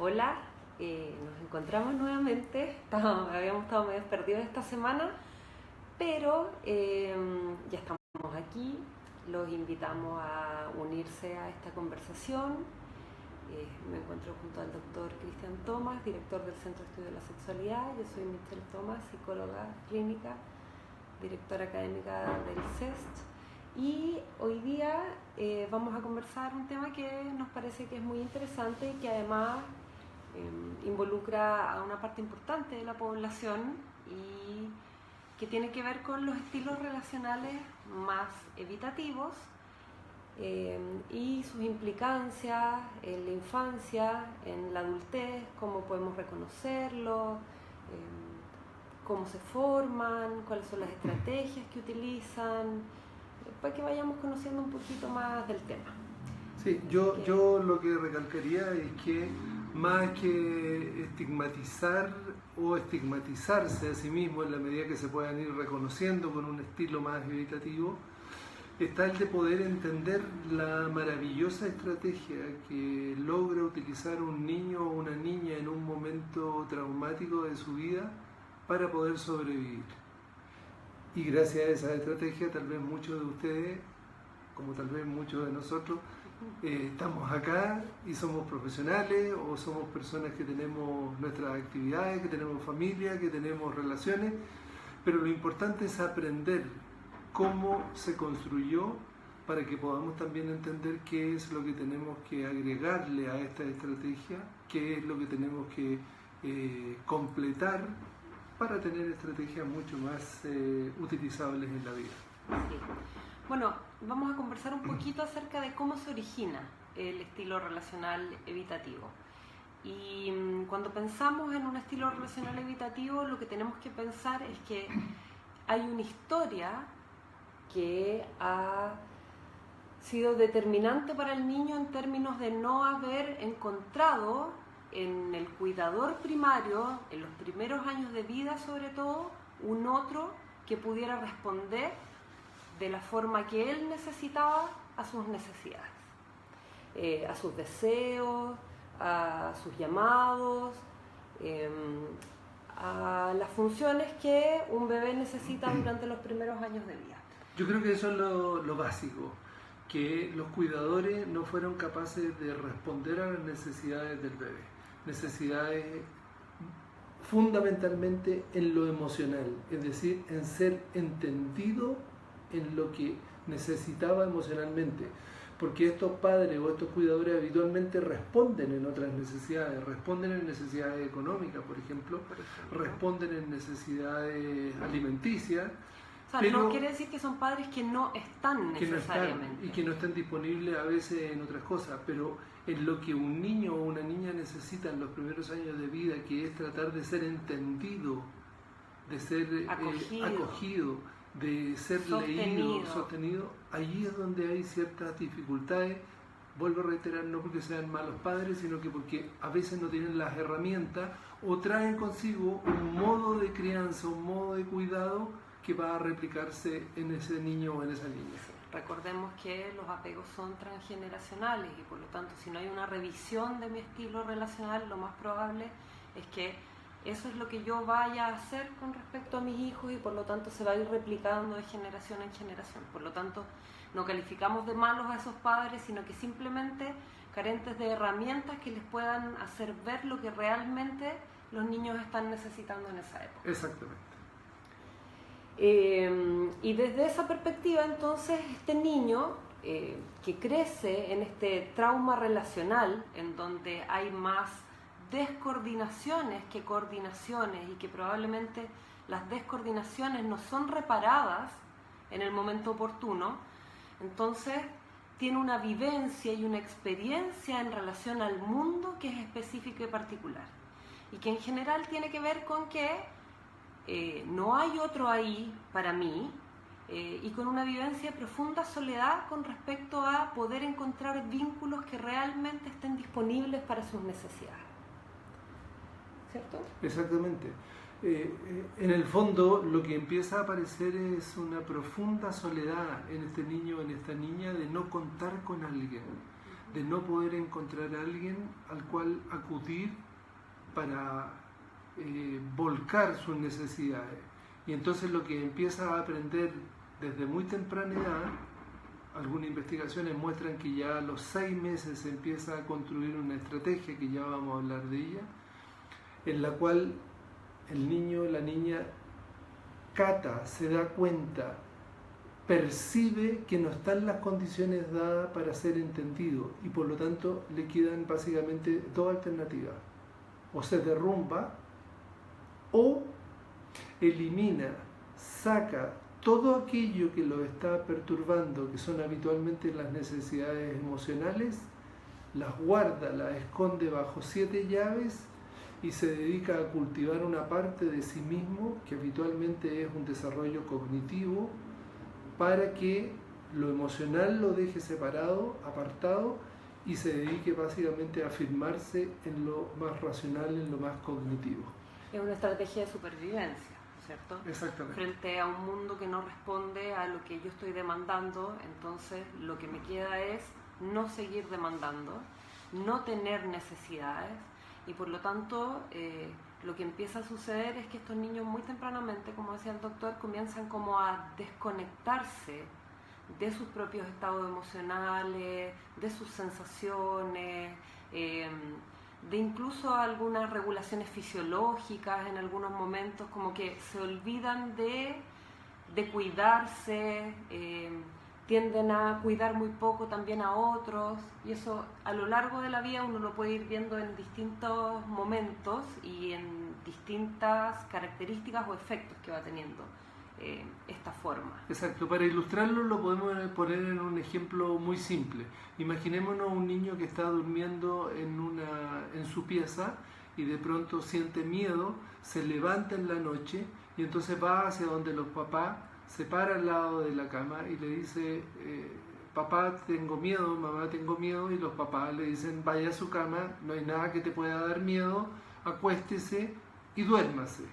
Hola, nos encontramos nuevamente. Habíamos estado medio perdidos esta semana, pero ya estamos aquí. Los invitamos a unirse a esta conversación. Me encuentro junto al doctor Cristian Thomas, director del Centro de Estudio de la Sexualidad. Yo soy Michelle Thomas, psicóloga clínica, directora académica del CEST. Y hoy día vamos a conversar un tema que nos parece que es muy interesante y que además involucra a una parte importante de la población y que tiene que ver con los estilos relacionales más evitativos y sus implicancias en la infancia, en la adultez, cómo podemos reconocerlos, cómo se forman, cuáles son las estrategias que utilizan, para que vayamos conociendo un poquito más del tema. Sí, yo lo que recalcaría es que más que estigmatizar o estigmatizarse a sí mismo en la medida que se puedan ir reconociendo con un estilo más evitativo, está el de poder entender la maravillosa estrategia que logra utilizar un niño o una niña en un momento traumático de su vida para poder sobrevivir. Y gracias a esa estrategia, tal vez muchos de ustedes, como tal vez muchos de nosotros, estamos acá y somos profesionales o somos personas que tenemos nuestras actividades, que tenemos familia, que tenemos relaciones, pero lo importante es aprender cómo se construyó para que podamos también entender qué es lo que tenemos que agregarle a esta estrategia, qué es lo que tenemos que completar para tener estrategias mucho más utilizables en la vida. Sí. Bueno, vamos a conversar un poquito acerca de cómo se origina el estilo relacional evitativo. Y cuando pensamos en un estilo relacional evitativo, lo que tenemos que pensar es que hay una historia que ha sido determinante para el niño en términos de no haber encontrado en el cuidador primario, en los primeros años de vida sobre todo, un otro que pudiera responder de la forma que él necesitaba a sus necesidades, a sus deseos, a sus llamados, a las funciones que un bebé necesita durante los primeros años de vida. Yo creo que eso es lo básico, que los cuidadores no fueron capaces de responder a las necesidades del bebé, necesidades fundamentalmente en lo emocional, es decir, en ser entendido en lo que necesitaba emocionalmente, porque estos padres o estos cuidadores habitualmente responden en otras necesidades, responden en necesidades económicas, por ejemplo, responden en necesidades alimenticias. O sea, pero no quiere decir que son padres que no están necesariamente. Y que no están disponibles a veces en otras cosas, pero en lo que un niño o una niña necesita en los primeros años de vida, que es tratar de ser entendido, de ser acogido, de ser leído, sostenido, allí es donde hay ciertas dificultades. Vuelvo a reiterar, no porque sean malos padres, sino que porque a veces no tienen las herramientas o traen consigo un modo de crianza, un modo de cuidado que va a replicarse en ese niño o en esa niña. Recordemos que los apegos son transgeneracionales y por lo tanto si no hay una revisión de mi estilo relacional, lo más probable es que eso es lo que yo vaya a hacer con respecto a mis hijos y por lo tanto se va a ir replicando de generación en generación. Por lo tanto, no calificamos de malos a esos padres, sino que simplemente carentes de herramientas que les puedan hacer ver lo que realmente los niños están necesitando en esa época. Exactamente. Y desde esa perspectiva, entonces, este niño que crece en este trauma relacional, en donde hay más descoordinaciones que coordinaciones y que probablemente las descoordinaciones no son reparadas en el momento oportuno, entonces tiene una vivencia y una experiencia en relación al mundo que es específica y particular y que en general tiene que ver con que no hay otro ahí para mí y con una vivencia de profunda soledad con respecto a poder encontrar vínculos que realmente estén disponibles para sus necesidades. ¿Cierto? Exactamente. En el fondo lo que empieza a aparecer es una profunda soledad en este niño o en esta niña de no contar con alguien, de no poder encontrar a alguien al cual acudir para volcar sus necesidades. Y entonces lo que empieza a aprender desde muy temprana edad, algunas investigaciones muestran que ya a los 6 meses se empieza a construir una estrategia, que ya vamos a hablar de ella, en la cual el niño o la niña cata, se da cuenta, percibe que no están las condiciones dadas para ser entendido, y por lo tanto le quedan básicamente dos alternativas: o se derrumba o elimina, saca todo aquello que lo está perturbando, que son habitualmente las necesidades emocionales, las guarda, las esconde bajo 7 llaves y se dedica a cultivar una parte de sí mismo, que habitualmente es un desarrollo cognitivo, para que lo emocional lo deje separado, apartado, y se dedique básicamente a afirmarse en lo más racional, en lo más cognitivo. Es una estrategia de supervivencia, ¿cierto? Exactamente. Frente a un mundo que no responde a lo que yo estoy demandando, entonces lo que me queda es no seguir demandando, no tener necesidades, y por lo tanto lo que empieza a suceder es que estos niños muy tempranamente, como decía el doctor, comienzan como a desconectarse de sus propios estados emocionales, de sus sensaciones, de incluso algunas regulaciones fisiológicas en algunos momentos, como que se olvidan de cuidarse, tienden a cuidar muy poco también a otros, y eso a lo largo de la vida uno lo puede ir viendo en distintos momentos y en distintas características o efectos que va teniendo esta forma. Exacto, para ilustrarlo lo podemos poner en un ejemplo muy simple. Imaginémonos un niño que está durmiendo en su pieza y de pronto siente miedo, se levanta en la noche y entonces va hacia donde los papás, se para al lado de la cama y le dice, papá tengo miedo, mamá tengo miedo, y los papás le dicen, vaya a su cama, no hay nada que te pueda dar miedo, acuéstese y duérmase.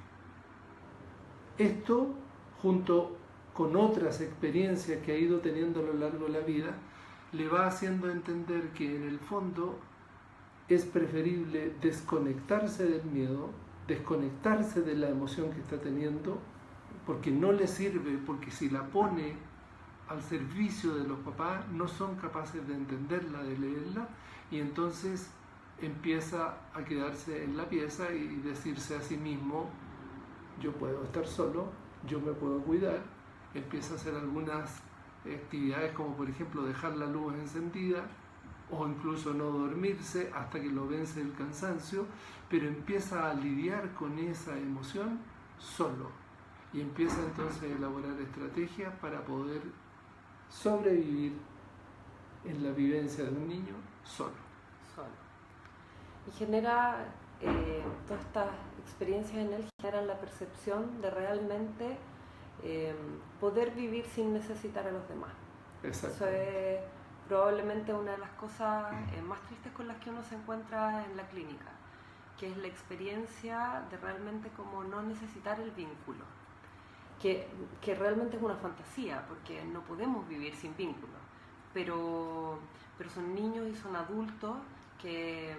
Esto, junto con otras experiencias que ha ido teniendo a lo largo de la vida, le va haciendo entender que en el fondo es preferible desconectarse del miedo, desconectarse de la emoción que está teniendo, porque no le sirve, porque si la pone al servicio de los papás no son capaces de entenderla, de leerla, y entonces empieza a quedarse en la pieza y decirse a sí mismo, yo puedo estar solo, yo me puedo cuidar. Empieza a hacer algunas actividades como por ejemplo dejar la luz encendida o incluso no dormirse hasta que lo vence el cansancio, pero empieza a lidiar con esa emoción solo y empieza entonces a elaborar estrategias para poder sobrevivir en la vivencia de un niño solo. Y genera, todas estas experiencias en él generan la percepción de realmente poder vivir sin necesitar a los demás. Exacto. Eso es probablemente una de las cosas más tristes con las que uno se encuentra en la clínica, que es la experiencia de realmente como no necesitar el vínculo, que realmente es una fantasía, porque no podemos vivir sin vínculo, pero son niños y son adultos que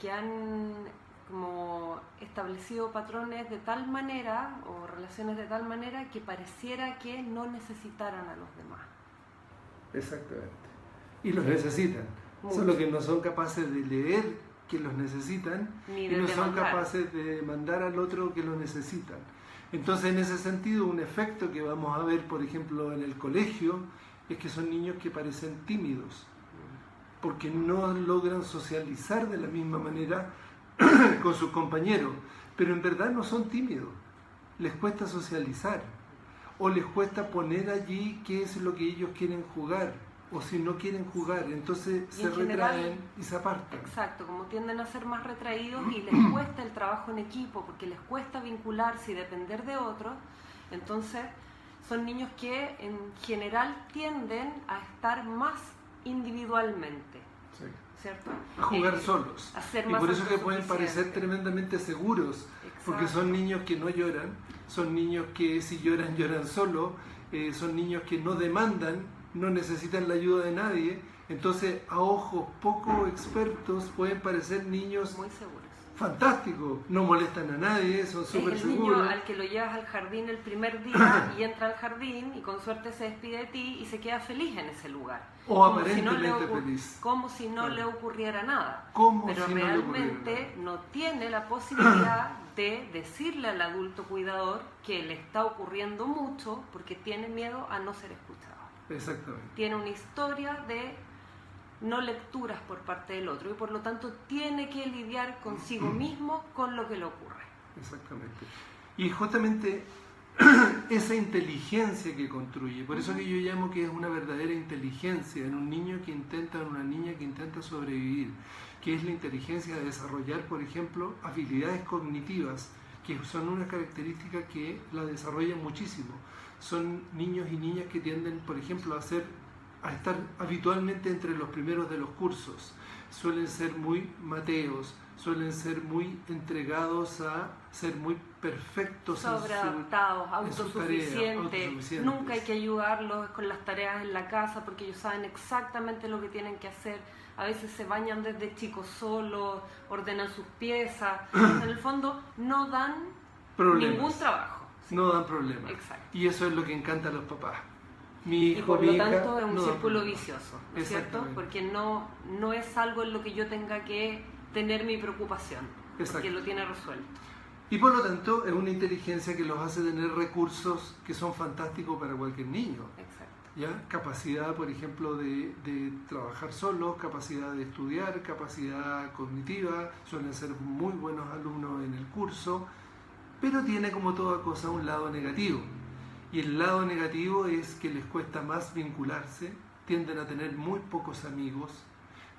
han como establecido patrones de tal manera o relaciones de tal manera que pareciera que no necesitaran a los demás. Exactamente. Y los necesitan. Mucho. Solo que no son capaces de leer que los necesitan y no son capaces de mandar al otro que lo necesitan. Entonces, en ese sentido, un efecto que vamos a ver, por ejemplo, en el colegio, es que son niños que parecen tímidos, porque no logran socializar de la misma manera con sus compañeros, pero en verdad no son tímidos, les cuesta socializar, o les cuesta poner allí qué es lo que ellos quieren jugar, o si no quieren jugar, entonces se retraen y se apartan. Exacto, como tienden a ser más retraídos y les cuesta el trabajo en equipo, porque les cuesta vincularse y depender de otros, entonces son niños que en general tienden a estar más individualmente. Sí. ¿Cierto? A jugar solos. A ser y más por eso que pueden parecer tremendamente seguros. Exacto. Porque son niños que no lloran, son niños que si lloran, lloran solo, son niños que no demandan, no necesitan la ayuda de nadie, Entonces, a ojos poco expertos pueden parecer niños muy seguros, fantásticos, no molestan a nadie, son súper es el seguros. niño al que lo llevas al jardín el primer día y entra al jardín y con suerte se despide de ti y se queda feliz en ese lugar. O aparentemente feliz. Como si no le ocurriera nada. Pero Si realmente no tiene la posibilidad de decirle al adulto cuidador que le está ocurriendo mucho porque tiene miedo a no ser escuchado. Exactamente. Tiene una historia de no lecturas por parte del otro y por lo tanto tiene que lidiar consigo mismo con lo que le ocurre. Exactamente. Y justamente esa inteligencia que construye, por eso que yo llamo que es una verdadera inteligencia en un niño que intenta, en una niña que intenta sobrevivir, que es la inteligencia de desarrollar, por ejemplo, habilidades cognitivas, que son una característica que la desarrollan muchísimo. Son niños y niñas que tienden, por ejemplo, a estar habitualmente entre los primeros de los cursos. Suelen ser muy mateos, suelen ser muy entregados a ser muy perfectos, sobreadaptados, autosuficientes. Nunca hay que ayudarlos con las tareas en la casa porque ellos saben exactamente lo que tienen que hacer. A veces se bañan desde chicos solos, ordenan sus piezas. En el fondo no dan ningún trabajo. ¿Sí? No dan problemas. Exacto. Y eso es lo que encanta a los papás. Mi hijo, y por mi lo hija, tanto es un no círculo vicioso, ¿no es cierto? Porque no es algo en lo que yo tenga que tener mi preocupación, porque lo tiene resuelto. Y por lo tanto es una inteligencia que los hace tener recursos que son fantásticos para cualquier niño. Exacto. ¿Ya? Capacidad, por ejemplo, de trabajar solos, capacidad de estudiar, capacidad cognitiva, suelen ser muy buenos alumnos en el curso, pero tiene como toda cosa un lado negativo. Y el lado negativo es que les cuesta más vincularse, tienden a tener muy pocos amigos,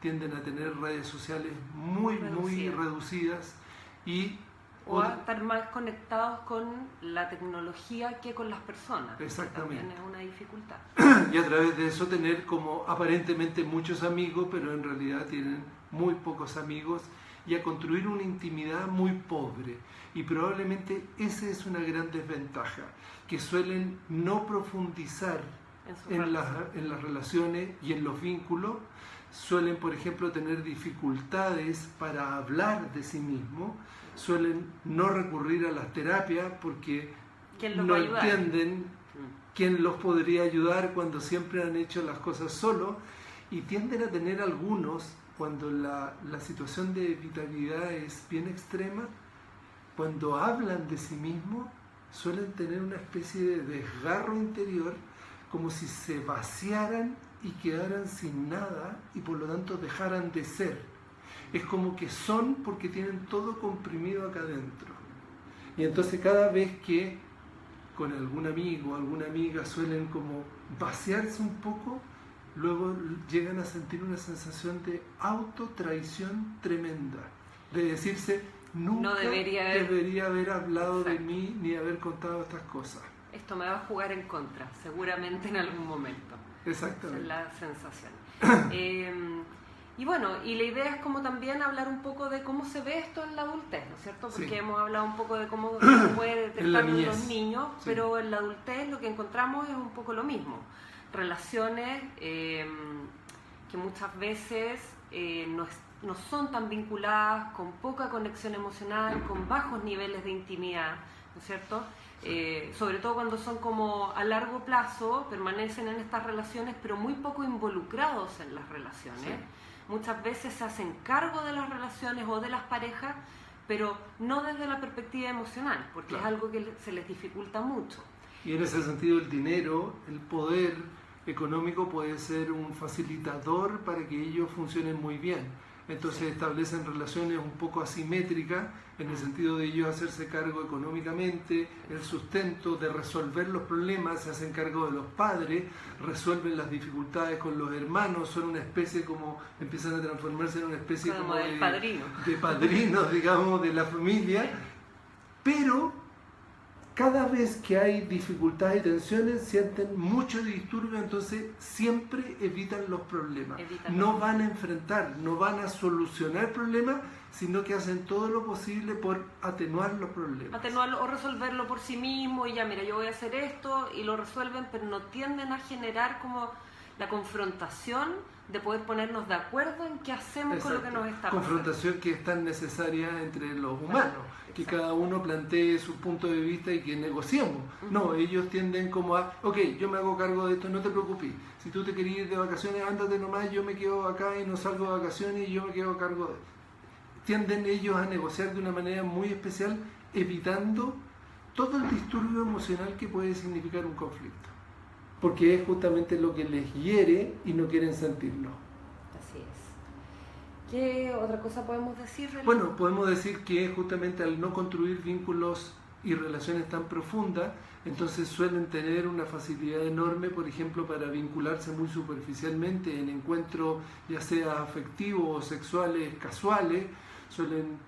tienden a tener redes sociales muy reducidas o a estar más conectados con la tecnología que con las personas. Exactamente. También es una dificultad. Y a través de eso tener como aparentemente muchos amigos, pero en realidad tienen muy pocos amigos, y a construir una intimidad muy pobre. Y probablemente esa es una gran desventaja, que suelen no profundizar en las relaciones y en los vínculos, suelen, por ejemplo, tener dificultades para hablar de sí mismos, suelen no recurrir a las terapias porque no entienden quién los podría ayudar cuando siempre han hecho las cosas solos, y tienden a tener algunos, cuando la situación de vitalidad es bien extrema, cuando hablan de sí mismos, suelen tener una especie de desgarro interior, como si se vaciaran y quedaran sin nada y por lo tanto dejaran de ser. Es como que son porque tienen todo comprimido acá adentro. Y entonces cada vez que con algún amigo o alguna amiga suelen como vaciarse un poco, luego llegan a sentir una sensación de autotraición tremenda, de decirse, nunca debería haber hablado de mí ni haber contado estas cosas. Esto me va a jugar en contra, seguramente en algún momento. Exactamente. Esa es la sensación. Y bueno, y la idea es como también hablar un poco de cómo se ve esto en la adultez, ¿no es cierto? Porque hemos hablado un poco de cómo se puede detectar en los niños, pero en la adultez lo que encontramos es un poco lo mismo. Relaciones que muchas veces no son tan vinculadas, con poca conexión emocional, con bajos niveles de intimidad, ¿no es cierto? Sobre todo cuando son como a largo plazo, permanecen en estas relaciones, pero muy poco involucrados en las relaciones. Sí. Muchas veces se hacen cargo de las relaciones o de las parejas, pero no desde la perspectiva emocional, porque es algo que se les dificulta mucho. Y en ese sentido el dinero, el poder económico puede ser un facilitador para que ellos funcionen muy bien. Entonces establecen relaciones un poco asimétricas en el sentido de ellos hacerse cargo económicamente, el sustento, de resolver los problemas, se hacen cargo de los padres, resuelven las dificultades con los hermanos, son una especie como, empiezan a transformarse en una especie como de padrinos, digamos, de la familia, pero cada vez que hay dificultades y tensiones sienten mucho disturbio, entonces siempre evitan los problemas. No van a enfrentar, no van a solucionar problemas, sino que hacen todo lo posible por atenuar los problemas. Atenuarlo o resolverlo por sí mismo y ya, mira, yo voy a hacer esto y lo resuelven, pero no tienden a generar como la confrontación de poder ponernos de acuerdo en qué hacemos con lo que nos está pasando. Confrontación que es tan necesaria entre los humanos, que cada uno plantee su punto de vista y que negociemos. No, ellos tienden como a, ok, yo me hago cargo de esto, no te preocupes. Si tú te querías ir de vacaciones, ándate nomás, yo me quedo acá y no salgo de vacaciones y yo me quedo a cargo de... Tienden ellos a negociar de una manera muy especial, evitando todo el disturbio emocional que puede significar un conflicto. Porque es justamente lo que les hiere y no quieren sentirlo. Así es. ¿Qué otra cosa podemos decir? Bueno, podemos decir que justamente al no construir vínculos y relaciones tan profundas, entonces suelen tener una facilidad enorme, por ejemplo, para vincularse muy superficialmente en encuentros ya sea afectivos o sexuales casuales. Suelen,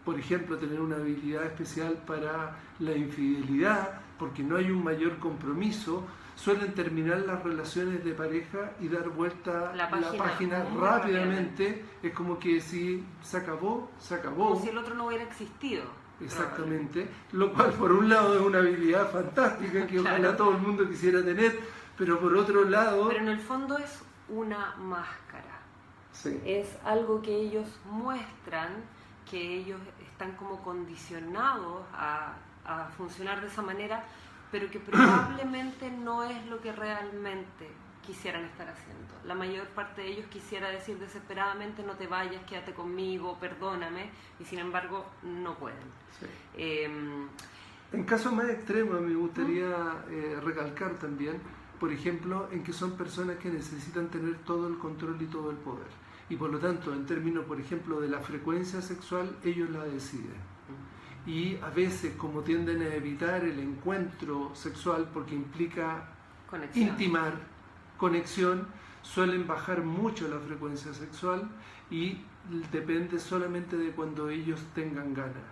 por ejemplo, tener una habilidad especial para la infidelidad, porque no hay un mayor compromiso. Suelen terminar las relaciones de pareja y dar vuelta la página rápidamente. Es como que si se acabó, se acabó. Como si el otro no hubiera existido. Exactamente. Lo cual por un lado es una habilidad fantástica que ojalá todo el mundo quisiera tener, pero por otro lado... Pero en el fondo es una máscara. Sí. Es algo que ellos muestran, que ellos están como condicionados a funcionar de esa manera, pero que probablemente no es lo que realmente quisieran estar haciendo. La mayor parte de ellos quisiera decir desesperadamente no te vayas, quédate conmigo, perdóname, y sin embargo no pueden. Sí. En casos más extremos me gustaría recalcar también, por ejemplo, en que son personas que necesitan tener todo el control y todo el poder. Y por lo tanto, en términos, por ejemplo, de la frecuencia sexual, ellos la deciden. Y a veces, como tienden a evitar el encuentro sexual porque implica intimar, conexión, suelen bajar mucho la frecuencia sexual y depende solamente de cuando ellos tengan ganas.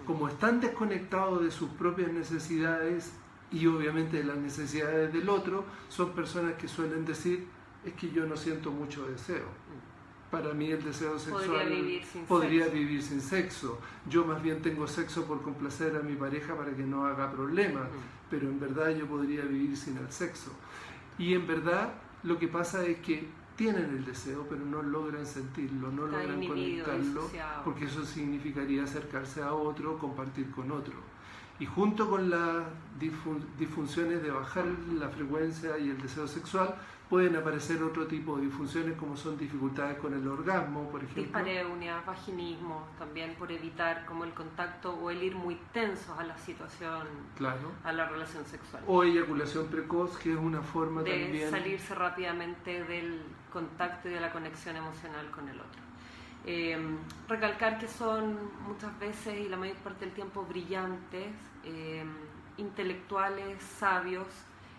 Como están desconectados de sus propias necesidades y obviamente de las necesidades del otro, son personas que suelen decir, es que yo no siento mucho deseo. Para mí el deseo sexual podría vivir sin sexo. Yo más bien tengo sexo por complacer a mi pareja para que no haga problemas, pero en verdad yo podría vivir sin el sexo. Y en verdad lo que pasa es que tienen el deseo, pero no logran sentirlo, no logran conectarlo, porque eso significaría acercarse a otro, compartir con otro. Y junto con las disfunciones de bajar la frecuencia y el deseo sexual, pueden aparecer otro tipo de disfunciones como son dificultades con el orgasmo, por ejemplo. Dispareunia, vaginismo, también por evitar como el contacto o el ir muy tensos a la situación, claro, a la relación sexual. O eyaculación precoz, que es una forma de también... de salirse rápidamente del contacto y de la conexión emocional con el otro. Recalcar que son muchas veces y la mayor parte del tiempo brillantes, intelectuales, sabios,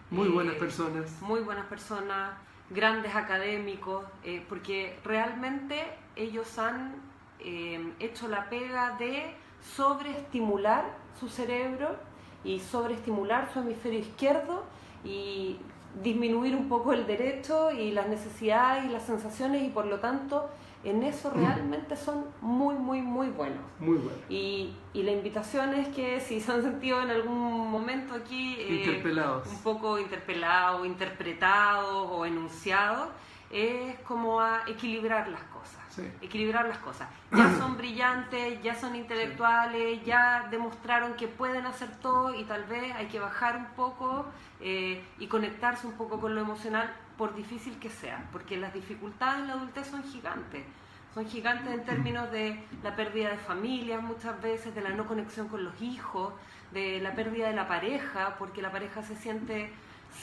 muy buenas personas, grandes académicos, porque realmente ellos han hecho la pega de sobreestimular su cerebro y sobreestimular su hemisferio izquierdo y disminuir un poco el derecho y las necesidades y las sensaciones, y por lo tanto en eso realmente son muy buenos. Muy buenos. Y la invitación es que si se han sentido en algún momento aquí interpelados, un poco interpelados, interpretados o enunciados, es como a equilibrar las cosas. Sí. Equilibrar las cosas. Ya son brillantes, ya son intelectuales, sí, ya demostraron que pueden hacer todo, y tal vez hay que bajar un poco y conectarse un poco con lo emocional, por difícil que sea, porque las dificultades en la adultez son gigantes en términos de la pérdida de familias muchas veces, de la no conexión con los hijos, de la pérdida de la pareja, porque la pareja se siente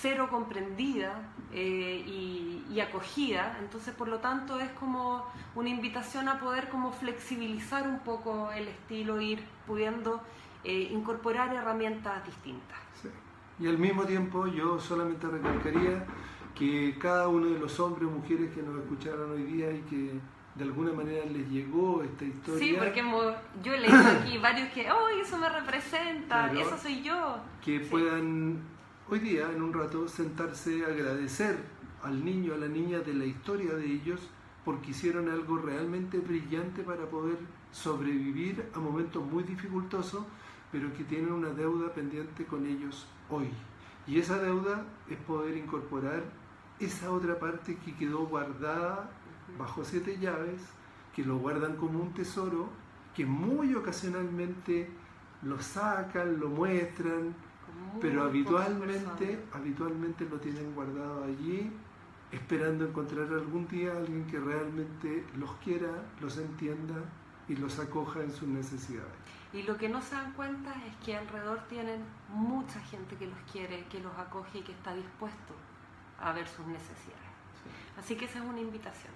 cero comprendida y acogida. Entonces, por lo tanto, es como una invitación a poder como flexibilizar un poco el estilo, ir pudiendo incorporar herramientas distintas. Sí. Y al mismo tiempo yo solamente recalcaría que cada uno de los hombres o mujeres que nos escucharon hoy día y que de alguna manera les llegó esta historia... Sí, porque yo he leído aquí varios que, ¡oh, eso me representa! Claro, eso soy yo. Que sí, puedan hoy día, en un rato, sentarse a agradecer al niño, a la niña de la historia de ellos, porque hicieron algo realmente brillante para poder sobrevivir a momentos muy dificultosos, pero que tienen una deuda pendiente con ellos hoy. Y esa deuda es poder incorporar esa otra parte que quedó guardada bajo 7 llaves, que lo guardan como un tesoro, que muy ocasionalmente lo sacan, lo muestran, pero habitualmente lo tienen guardado allí, esperando encontrar algún día a alguien que realmente los quiera, los entienda y los acoja en sus necesidades. Y lo que no se dan cuenta es que alrededor tienen mucha gente que los quiere, que los acoge y que está dispuesto a ver sus necesidades. Sí. Así que esa es una invitación.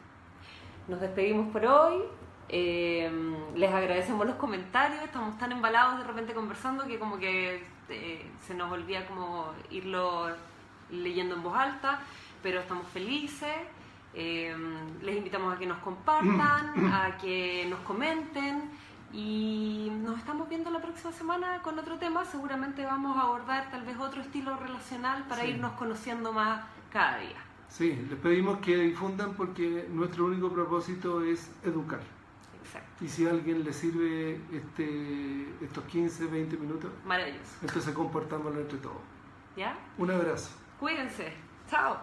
Nos despedimos por hoy. Les agradecemos los comentarios. Estamos tan embalados de repente conversando que como que se nos olvida como irlo leyendo en voz alta, pero estamos felices. Les invitamos a que nos compartan, a que nos comenten y nos estamos viendo la próxima semana con otro tema. Seguramente vamos a abordar tal vez otro estilo relacional para irnos conociendo más cada día. Sí, les pedimos que difundan porque nuestro único propósito es educar. Exacto. Y si a alguien le sirve estos 15, 20 minutos, maravilloso. Entonces comportámoslo entre todos. ¿Ya? Un abrazo. Cuídense. Chao.